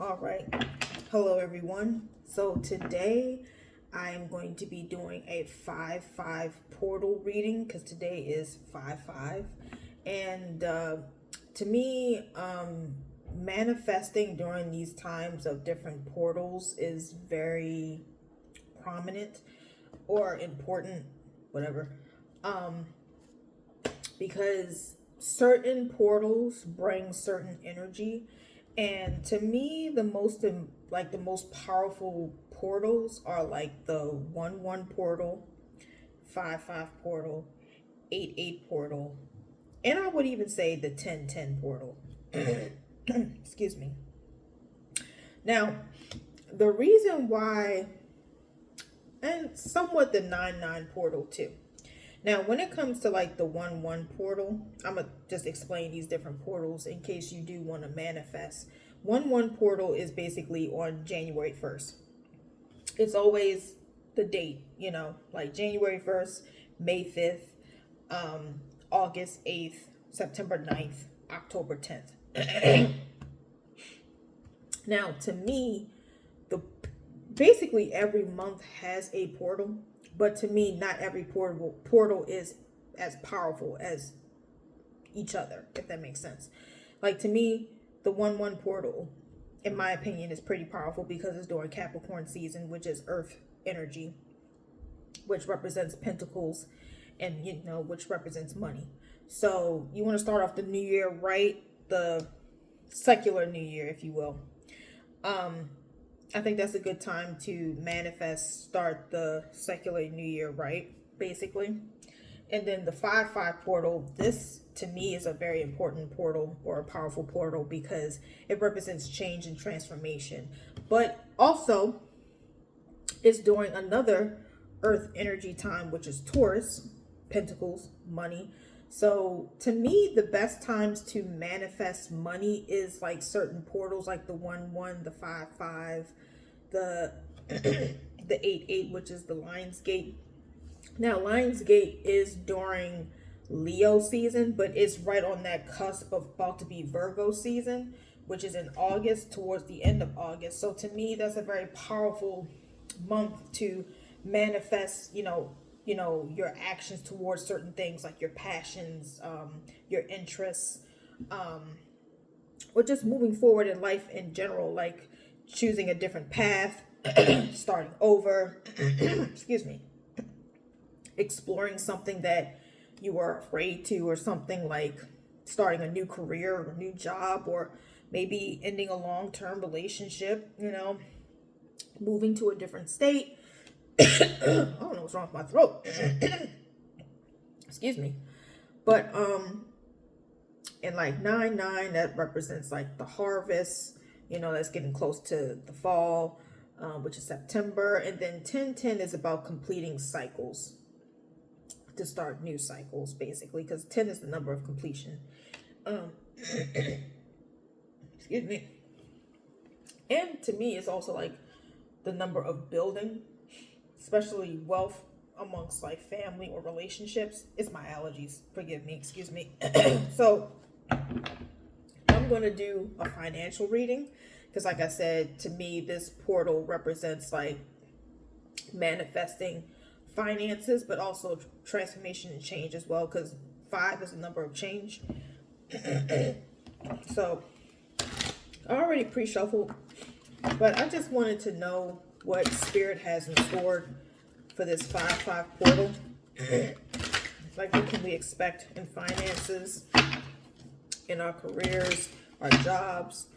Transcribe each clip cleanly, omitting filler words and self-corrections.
All right. Hello, everyone. So today I am going to be doing a 5-5 portal reading because today is 5-5. And to me, manifesting during these times of different portals is very prominent or important, whatever. Um, because certain portals bring certain energy, and to me the most powerful portals are like the 1-1 portal, 5-5 portal, 8-8 portal, and I would even say the 10-10 portal. Excuse me. Now, the reason why, and somewhat the 9-9 portal too. Now, when it comes to like the 1-1 portal, I'm going to just explain these different portals in case you do want to manifest. 1-1 portal is basically on January 1st. It's always the date, like January 1st, May 5th, August 8th, September 9th, October 10th. Now, to me, the basically every month has a portal, but to me, not every portal is as powerful as each other, if that makes sense. Like, to me, the 1-1 portal, in my opinion, is pretty powerful because it's during Capricorn season, which is earth energy, which represents pentacles, and which represents money. So you want to start off the new year right, the secular new year, if you will. I think that's a good time to start the secular new year right, basically. And then the 5-5 portal, this to me is a very important portal, or a powerful portal, because it represents change and transformation. But also, it's during another earth energy time, which is Taurus, pentacles, money. So to me, the best times to manifest money is like certain portals, like the 1-1, the 5-5, the the 8-8, which is the Lionsgate. Now, Lionsgate is during Leo season, but it's right on that cusp of about to be Virgo season, which is in August, towards the end of August. So to me, that's a very powerful month to manifest, your actions towards certain things, like your passions, your interests, or just moving forward in life in general, like choosing a different path, starting over, excuse me, exploring something that you were afraid to, or something like starting a new career or a new job, or maybe ending a long-term relationship, moving to a different state. I don't know what's wrong with my throat. Excuse me. But and like 9-9, that represents like the harvest, that's getting close to the fall, which is September. And then 10-10 is about completing cycles, to start new cycles, basically, because 10 is the number of completion. Excuse me. And to me, it's also like the number of building, especially wealth amongst like family or relationships. It's my allergies. Forgive me. Excuse me. So I'm going to do a financial reading because, like I said, to me, this portal represents like manifesting finances, but also transformation and change as well, because 5 is a number of change. So I already pre-shuffled, but I just wanted to know what Spirit has in store for this 5-5 portal. Like, what can we expect in finances, in our careers, our jobs,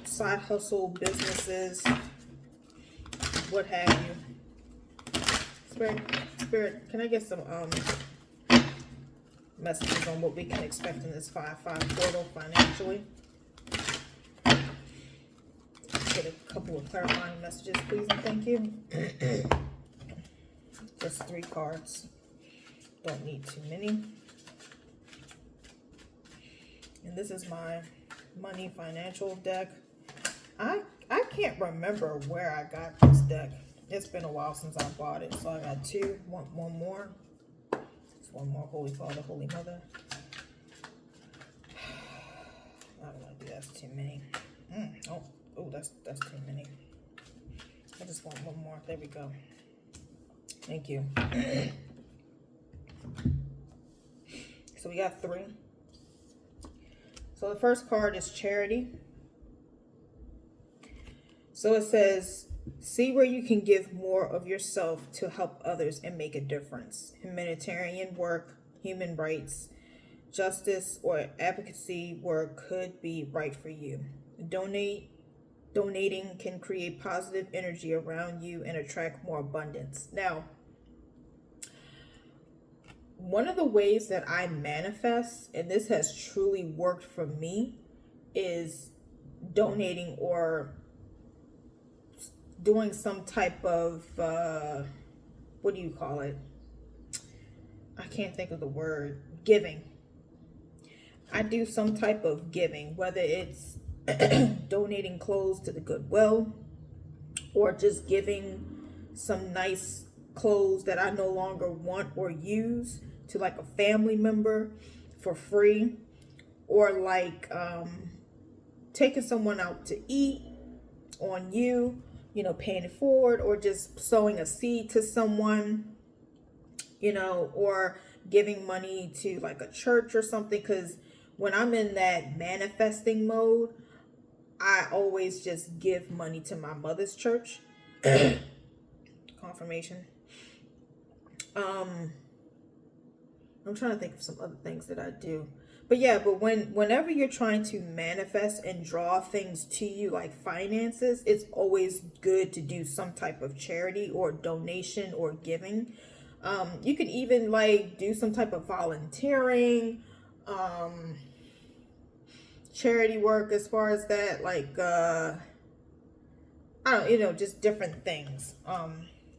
side hustle, businesses, what have you. Spirit, can I get some messages on what we can expect in this 5-5 portal financially? Get a couple of clarifying messages, please, and thank you. Just 3 cards. Don't need too many. And this is my money financial deck. I can't remember where I got this deck. It's been a while since I bought it, so I got 2. Want one more? It's one more. Holy Father, Holy Mother. I don't want to do that. That's too many. Oh, that's too many. I just want one more. There we go. Thank you. So we got 3. So the first card is charity. So it says, see where you can give more of yourself to help others and make a difference. Humanitarian work, human rights, justice, or advocacy work could be right for you. Donating can create positive energy around you and attract more abundance. Now, one of the ways that I manifest, and this has truly worked for me, is donating or doing some type of what do you call it? I can't think of the word. Giving. I do some type of giving, whether it's donating clothes to the Goodwill or just giving some nice clothes that I no longer want or use to like a family member for free, or like taking someone out to eat on you, paying it forward, or just sowing a seed to someone, or giving money to like a church or something. Because when I'm in that manifesting mode, I always just give money to my mother's church. Confirmation. I'm trying to think of some other things that I do. But whenever you're trying to manifest and draw things to you like finances, it's always good to do some type of charity or donation or giving. You could even like do some type of volunteering, charity work as far as that, like I don't, just different things.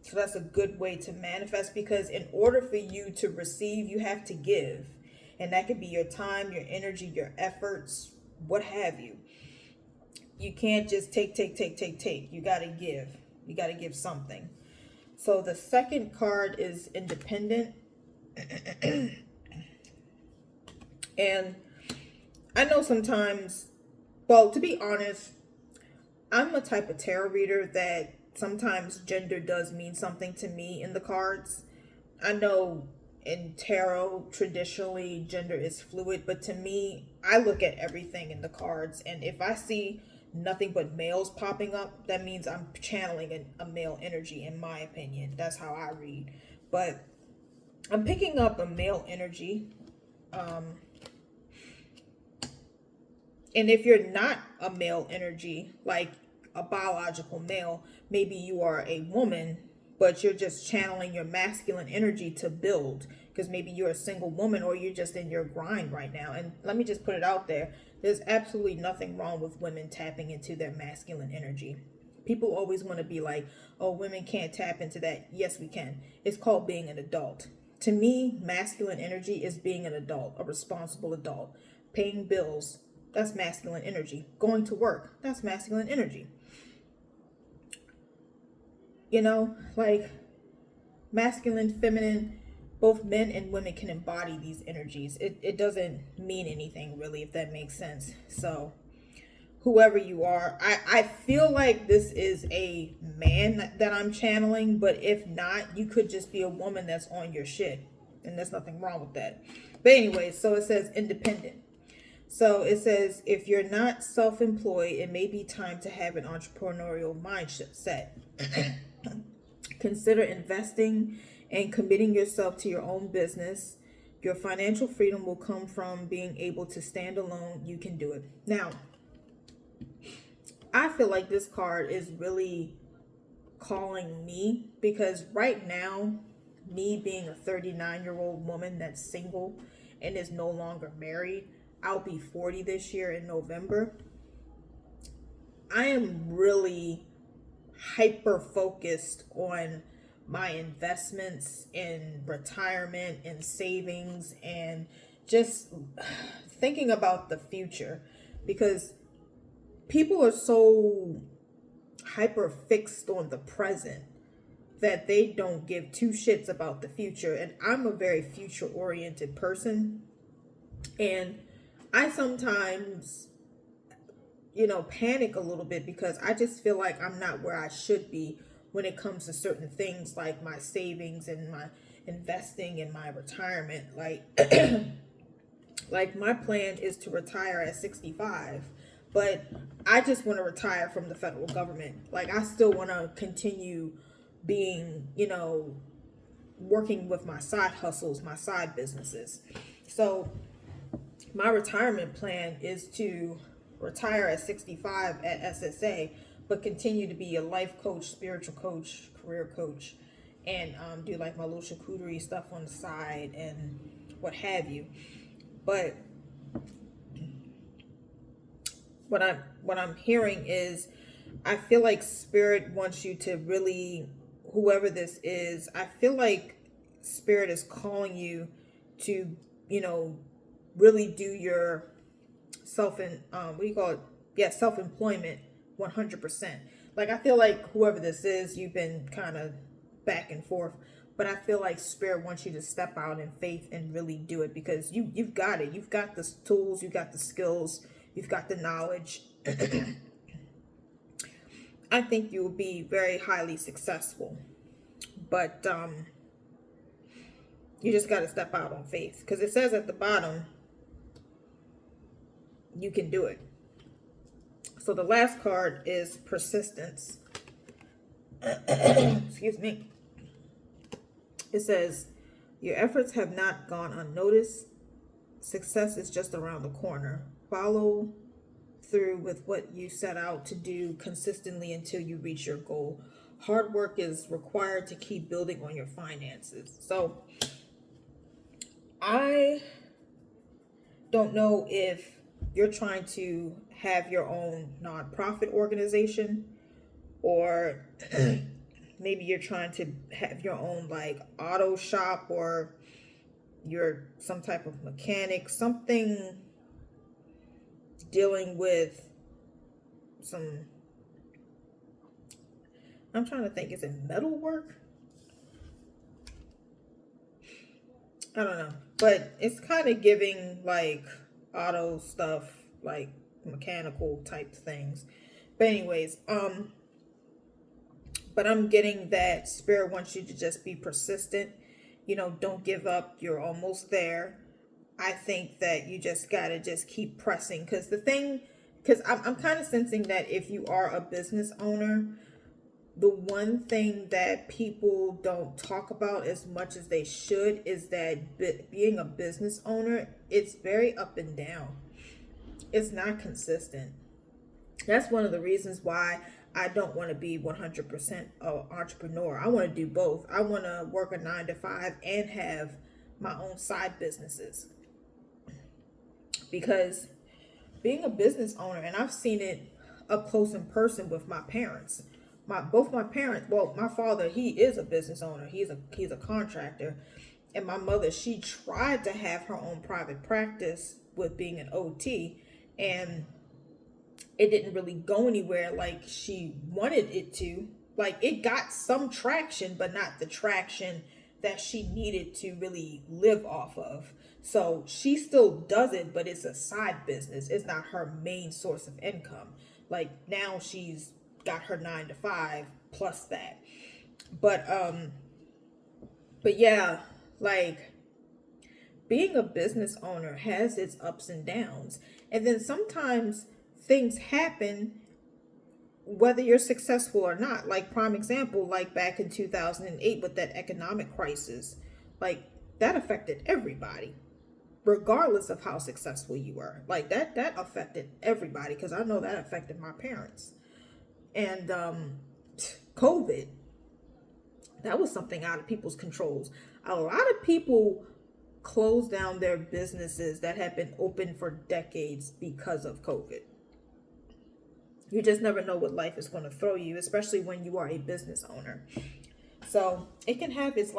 So that's a good way to manifest, because in order for you to receive, you have to give. And that could be your time, your energy, your efforts, what have you. You can't just take. You got to give. You got to give something. So the second card is independent. And I know sometimes, well, to be honest, I'm a type of tarot reader that sometimes gender does mean something to me in the cards. I know in tarot, traditionally, gender is fluid, but to me, I look at everything in the cards, and if I see nothing but males popping up, that means I'm channeling a male energy, in my opinion. That's how I read. But I'm picking up a male energy. And if you're not a male energy, like a biological male, maybe you are a woman, but you're just channeling your masculine energy to build, because maybe you're a single woman or you're just in your grind right now. And let me just put it out there. There's absolutely nothing wrong with women tapping into their masculine energy. People always want to be like, oh, women can't tap into that. Yes, we can. It's called being an adult. To me, masculine energy is being an adult, a responsible adult. Paying bills, that's masculine energy. Going to work, that's masculine energy. Like masculine, feminine, both men and women can embody these energies. It doesn't mean anything really, if that makes sense. So whoever you are, I feel like this is a man that I'm channeling, but if not, you could just be a woman that's on your shit, and there's nothing wrong with that. But anyway, so it says independent. So it says, if you're not self-employed, it may be time to have an entrepreneurial mindset. Consider investing and committing yourself to your own business. Your financial freedom will come from being able to stand alone. You can do it. Now, I feel like this card is really calling me, because right now, me being a 39-year-old woman that's single and is no longer married, I'll be 40 this year in November. I am really hyper focused on my investments in retirement and savings, and just thinking about the future, because people are so hyper fixed on the present that they don't give two shits about the future. And I'm a very future oriented person, and I sometimes panic a little bit because I just feel like I'm not where I should be when it comes to certain things like my savings and my investing and my retirement. Like my plan is to retire at 65, but I just want to retire from the federal government. Like I still want to continue being, working with my side hustles, my side businesses. So my retirement plan is to retire at 65 at SSA, but continue to be a life coach, spiritual coach, career coach, and do like my little charcuterie stuff on the side and what have you. But what I'm hearing is I feel like spirit wants you to really, whoever this is, I feel like spirit is calling you to, really do your what do you call it? Yeah, self-employment 100%. Like I feel like whoever this is, you've been kind of back and forth, but I feel like spirit wants you to step out in faith and really do it because you've got it. You've got the tools, you've got the skills, you've got the knowledge. I think you will be very highly successful, but you just got to step out on faith because it says at the bottom you can do it. So the last card is persistence. Excuse me. It says your efforts have not gone unnoticed. Success is just around the corner. Follow through with what you set out to do consistently until you reach your goal. Hard work is required to keep building on your finances. So I don't know if you're trying to have your own nonprofit organization, or maybe you're trying to have your own like auto shop, or you're some type of mechanic, something dealing with some, I'm trying to think, is it metal work? I don't know, but it's kind of giving like auto stuff, like mechanical type things. But anyways, but I'm getting that spirit wants you to just be persistent. Don't give up. You're almost there. I think that you just gotta just keep pressing because I'm kind of sensing that if you are a business owner, the one thing that people don't talk about as much as they should is that being a business owner, it's very up and down. It's not consistent. That's one of the reasons why I don't want to be 100% an entrepreneur. I want to do both. I want to work a 9 to 5 and have my own side businesses. Because being a business owner, and I've seen it up close in person with my parents. Both my parents, well, my father, he is a business owner. He's a contractor. And my mother, she tried to have her own private practice with being an OT, and it didn't really go anywhere like she wanted it to. Like it got some traction, but not the traction that she needed to really live off of. So she still does it, but it's a side business. It's not her main source of income. Like now she's got her 9 to 5 plus that. But yeah, like being a business owner has its ups and downs. And then sometimes things happen whether you're successful or not. Like prime example, like back in 2008 with that economic crisis, like that affected everybody regardless of how successful you were. Like that affected everybody because I know that affected my parents. And COVID, that was something out of people's controls. A lot of people closed down their businesses that had been open for decades because of COVID. You just never know what life is going to throw you, especially when you are a business owner. So it can have its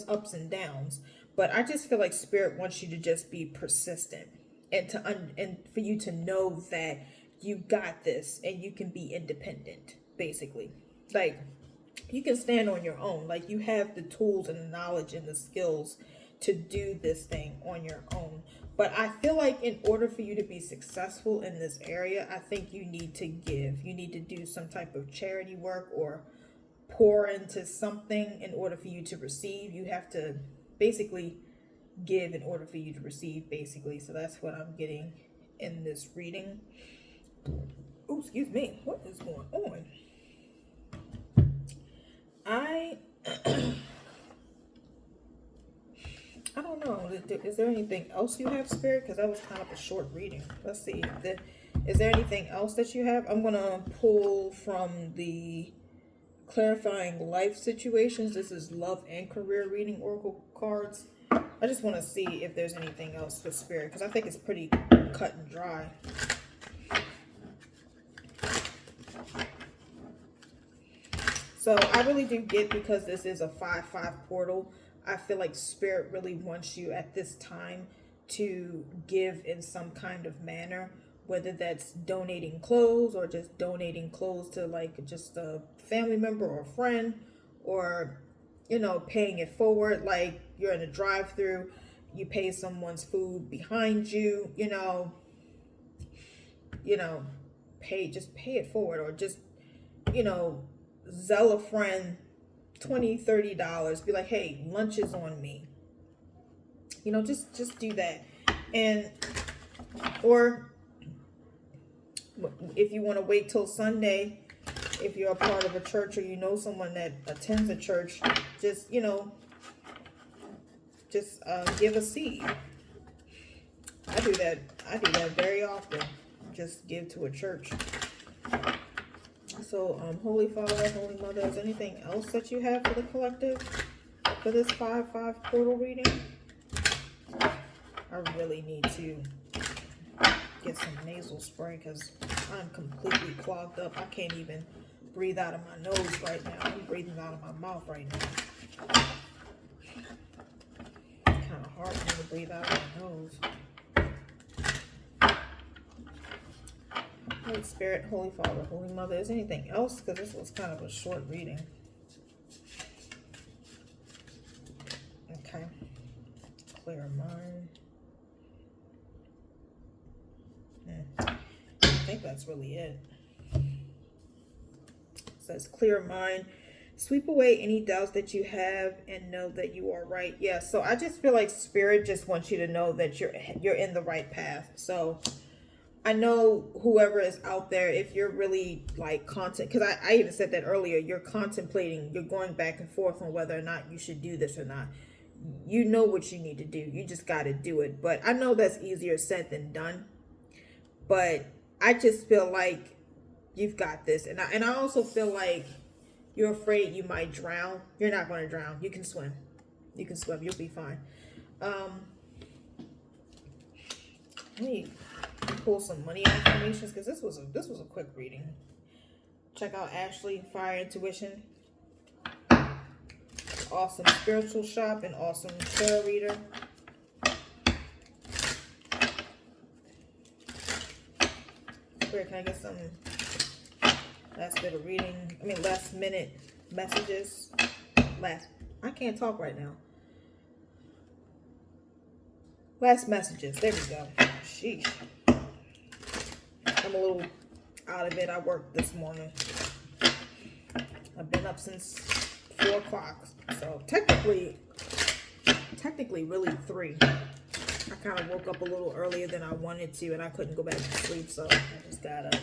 ups and downs, but I just feel like spirit wants you to just be persistent and and for you to know that you got this and you can be independent, basically. Like you can stand on your own. Like you have the tools and the knowledge and the skills to do this thing on your own. But I feel like in order for you to be successful in this area, I think you need to give. You need to do some type of charity work or pour into something in order for you to receive. You have to basically give in order for you to receive, basically. So that's what I'm getting in this reading. Oh, excuse me. What is going on? I don't know. Is there anything else you have, Spirit? Because that was kind of a short reading. Let's see. Is there anything else that you have? I'm going to pull from the Clarifying Life Situations. This is Love and Career Reading Oracle cards. I just want to see if there's anything else with Spirit, because I think it's pretty cut and dry. So I really do get, because this is a 5/5 portal, I feel like Spirit really wants you at this time to give in some kind of manner, whether that's donating clothes or just donating clothes to like just a family member or a friend, or, you know, paying it forward. Like you're in a drive-through, you pay someone's food behind you, you know, pay it forward, or just, you know, Zell a friend $20-$30, be like, hey, lunch is on me, you know, just do that. And or if you want to wait till Sunday, if you're a part of a church or you know someone that attends a church, just, you know, just give a seed. I do that very often. Just give to a church. So, Holy Father, Holy Mother, is anything else that you have for the collective for this 5/5 portal reading? I really need to get some nasal spray because I'm completely clogged up. I can't even breathe out of my nose right now. I'm breathing out of my mouth right now. Kind of hard for me to breathe out of my nose. Holy Spirit, Holy Father, Holy Mother, is anything else? Because this was kind of a short reading. Okay. Clear mind. I think that's really it. It says clear mind. Sweep away any doubts that you have and know that you are right. Yeah, so I just feel like Spirit just wants you to know that you're in the right path. So I know whoever is out there, if you're really like because I even said that earlier, you're contemplating, you're going back and forth on whether or not you should do this or not. You know what you need to do. You just got to do it. But I know that's easier said than done. But I just feel like you've got this. And I also feel like you're afraid you might drown. You're not going to drown. You can swim. You can swim. You'll be fine. Let me pull some money affirmations, because this was a quick reading. Check out Ashley, Fire Intuition. Awesome spiritual shop and awesome tarot reader. Where can I get some last bit of reading? I mean, last minute messages. I can't talk right now. Last messages. There we go. Sheesh. I'm a little out of it. I worked this morning. I've been up since 4 o'clock. So technically really 3. I kind of woke up a little earlier than I wanted to, and I couldn't go back to sleep, so I just got up.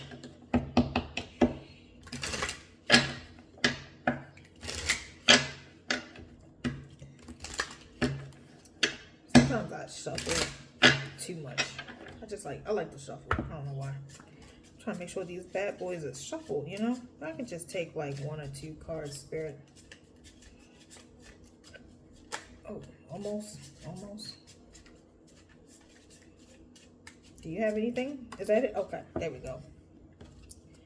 Sometimes I shuffle too much. I like to shuffle. I don't know why. I'm trying to make sure these bad boys are shuffled, you know? I can just take like 1 or 2 cards, Spirit. Oh, almost. Do you have anything? Is that it? Okay, there we go.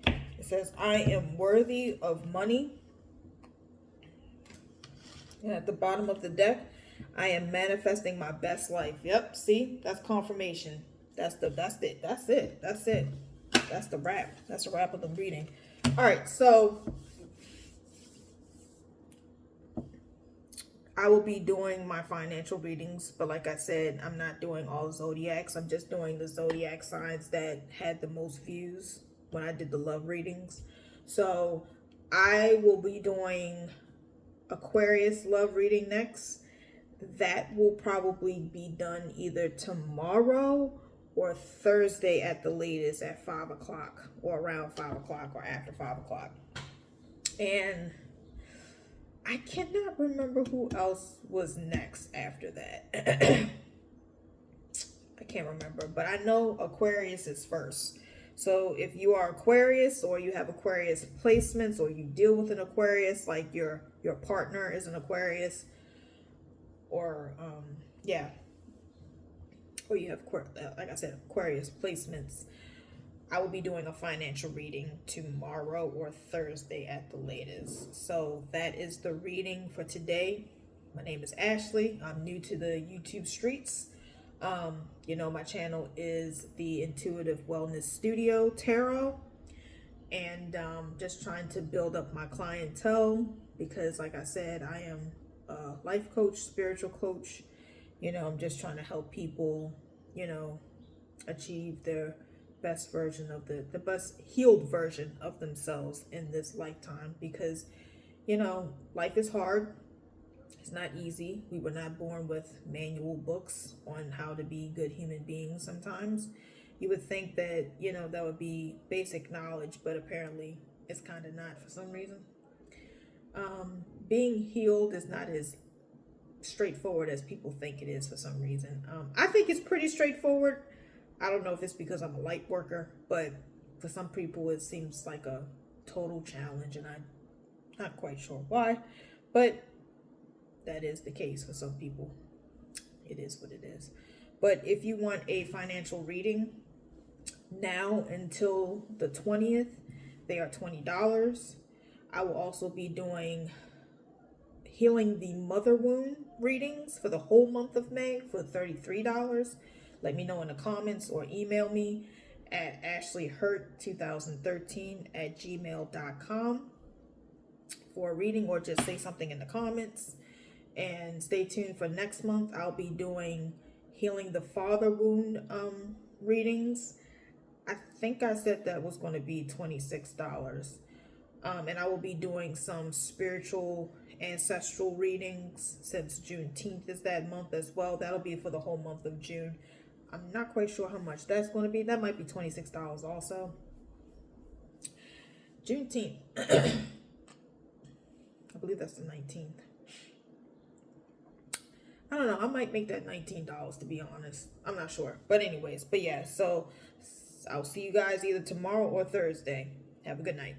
It says, I am worthy of money. And at the bottom of the deck, I am manifesting my best life. Yep, see? That's confirmation. That's it. That's it. That's the wrap. That's the wrap of the reading. All right, so I will be doing my financial readings, but like I said, I'm not doing all zodiacs. I'm just doing the zodiac signs that had the most views when I did the love readings. So I will be doing Aquarius love reading next. That will probably be done either tomorrow or Thursday at the latest at 5 o'clock, or around 5 o'clock, or after 5 o'clock. And I cannot remember who else was next after that. I can't remember, but I know Aquarius is first. So if you are Aquarius, or you have Aquarius placements, or you deal with an Aquarius, like your partner is an Aquarius, or yeah, or you have, like I said, Aquarius placements, I will be doing a financial reading tomorrow or Thursday at the latest. So that is the reading for today. My name is Ashley. I'm new to the YouTube streets. My channel is the Intuitive Wellness Studio Tarot, and just trying to build up my clientele, because like I said, I am a life coach, spiritual coach. I'm just trying to help people, achieve their best version of the best healed version of themselves in this lifetime, because life is hard. It's not easy. We were not born with manual books on how to be good human beings. Sometimes you would think that that would be basic knowledge, but apparently it's kind of not for some reason. Being healed is not as straightforward as people think it is for some reason. I think it's pretty straightforward. I don't know if it's because I'm a light worker, but for some people it seems like a total challenge, and I'm not quite sure why, but that is the case for some people. It is what it is. But if you want a financial reading, now until the 20th, they are $20. I will also be doing healing the mother wound readings for the whole month of May for $33. Let me know in the comments, or email me at ashleyhurt2013@gmail.com for a reading, or just say something in the comments. And stay tuned for next month. I'll be doing healing the father wound readings. I think I said that was going to be $26. And I will be doing some spiritual ancestral readings, since Juneteenth is that month as well. That'll be for the whole month of June. I'm not quite sure how much that's going to be. That might be $26 also. Juneteenth. I believe that's the 19th. I don't know. I might make that $19, to be honest. I'm not sure. But anyways, yeah. So I'll see you guys either tomorrow or Thursday. Have a good night.